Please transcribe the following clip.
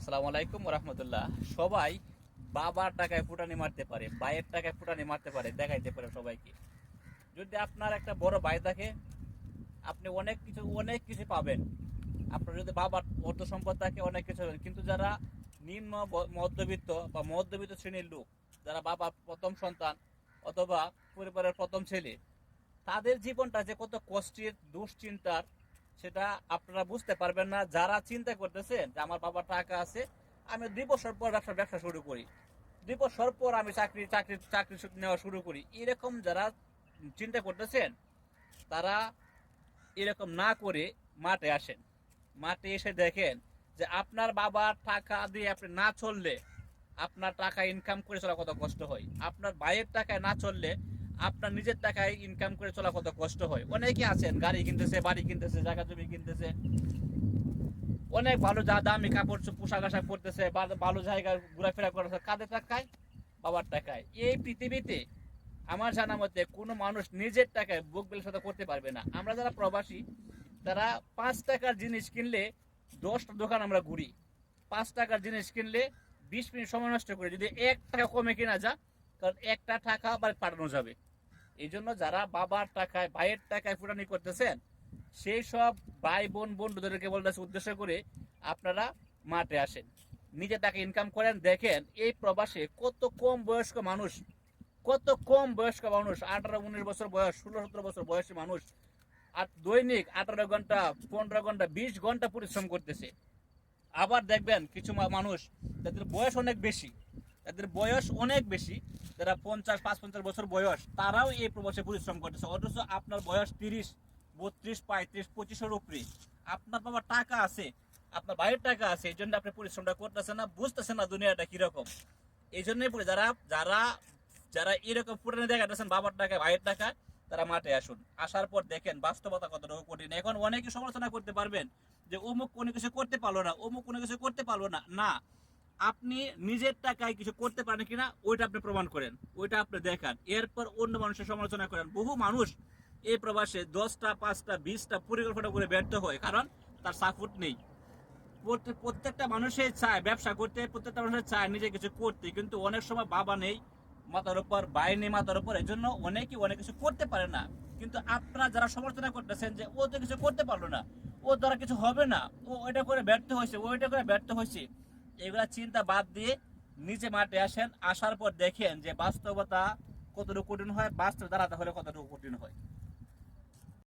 আসসালামু আলাইকুম রহমতুল্লাহ। সবাই বাবার টাকায় ফুটানি মারতে পারে, ভাইয়ের টাকায় ফুটানি মারতে পারে, দেখাইতে পারে সবাইকে। যদি আপনার একটা বড় ভাই থাকে, আপনি অনেক কিছু পাবেন। আপনার যদি বাবার অর্থ সম্পদ থাকে, অনেক কিছু পাবেন। কিন্তু যারা নিম্ন মধ্যবিত্ত বা মধ্যবিত্ত শ্রেণীর লোক, যারা বাবার প্রথম সন্তান অথবা পরিবারের প্রথম ছেলে, তাদের জীবনটা যে কত কষ্টের, দুশ্চিন্তার, সেটা আপনারা বুঝতে পারবেন না। যারা চিন্তা করতেছেন যে আমার বাবার টাকা আছে, আমি 2 বছর পর ব্যবসা শুরু করি, 2 বছর পর আমি চাকরি নেওয়া শুরু করি, এরকম যারা চিন্তা করতেছেন, তারা এরকম না করে মাঠে আসেন। মাঠে এসে দেখেন যে আপনার বাবার টাকা দিয়ে আপনি না চললে, আপনার টাকা ইনকাম করে চলা কত কষ্ট হয়। আপনার ভাইয়ের টাকায় না চললে আপনার নিজের টাকায় ইনকাম করে চলা কত কষ্ট হয়। অনেকে আছেন গাড়ি কিনতেছে, বাড়ি কিনতেছে, জায়গা জমি কিনতেছে, অনেক ভালো দামি কাপড় পোশাক আশাক পরতেছে, ভালো জায়গায় ঘোরাফেরা করতেছে, কাদের টাকায়? বাবার টাকায়। এই পৃথিবীতে আমার জানা মতে কোনো মানুষ নিজের টাকায় বুক বিলাসিতা করতে পারবে না। আমরা যারা প্রবাসী, তারা 5 টাকার জিনিস কিনলে 10টা দোকান আমরা ঘুরি। 5 টাকার জিনিস কিনলে 20 মিনিট সময় নষ্ট করে, যদি 1 টাকা কমে কেনা যা, কারণ একটা টাকা আবার পাঠানো যাবে। এই জন্য যারা বাবার টাকায়, ভাইয়ের টাকায় ফুটানি করতেছেন, সেই সব ভাই বোন বন্ধুদেরকে বলতেছে উদ্দেশ্য করে, আপনারা মাঠে আসেন, নিজে টাকা ইনকাম করেন। দেখেন এই প্রবাসে কত কম বয়স্ক মানুষ, 18-19 বছর বয়স, 16-17 বছর বয়সী মানুষ আর দৈনিক 18 ঘন্টা, 15 ঘন্টা, 20 ঘন্টা পরিশ্রম করতেছে। আবার দেখবেন কিছু মানুষ, তাদের বয়স অনেক বেশি, যারা 50-55 বছর বয়স, তারাও এই প্রবাসে পরিশ্রম করতেছে। অথচ আপনার বয়স 30, 32, 35, 25-এর উপরে, আপনার বাবার টাকা আছে, আপনার ভাইয়ের টাকা আছে, এই জন্য আপনি পরিশ্রমটা করতেছেন না, বুঝতেছেন না দুনিয়াটা কিরকম। এই জন্যই যারা যারা যারা এরকম ফুটানি দেখাতেছেন বাবার টাকা, ভাইয়ের টাকা, তারা মাঠে আসুন। আসার পর দেখেন বাস্তবতা কতটুকু কঠিন। এখন অনেকে সমালোচনা করতে পারবেন যে অমুক কোনো কিছু করতে পারলো না, অমুক কোনো কিছু করতে পারলো না। না, আপনি নিজের টাকায় কিছু করতে পারেন কিনা ওইটা আপনি প্রমাণ করেন, ওইটা আপনি দেখান, এরপর অন্য মানুষের সমালোচনা করেন। বহু মানুষ এই প্রবাসে 10টা, 5টা, 20টা পরিকল্পনা করে ব্যর্থ হয়, কারণ তার সাপোর্ট নেই। প্রত্যেকটা মানুষই চায় ব্যবসা করতে, প্রত্যেকটা মানুষের চায় নিজে কিছু করতে, কিন্তু অনেক সময় বাবা নেই মাথার উপর, ভাই নেই মাথার উপর, এই জন্য অনেকেই অনেক কিছু করতে পারে না। কিন্তু আপনারা যারা সমালোচনা করতেছেন যে ও তো কিছু করতে পারলো না, ও দ্বারা কিছু হবে না, ও ওইটা করে ব্যর্থ হয়েছে, ওইটা করে ব্যর্থ হয়েছে, এগুলা চিন্তা বাদ দিয়ে নিচে মাঠে আসেন। আসার পর দেখেন যে বাস্তবতা কতটুকু কঠিন হয়, বাস্তব দাঁড়াতে হলে কতটুকু কঠিন হয়।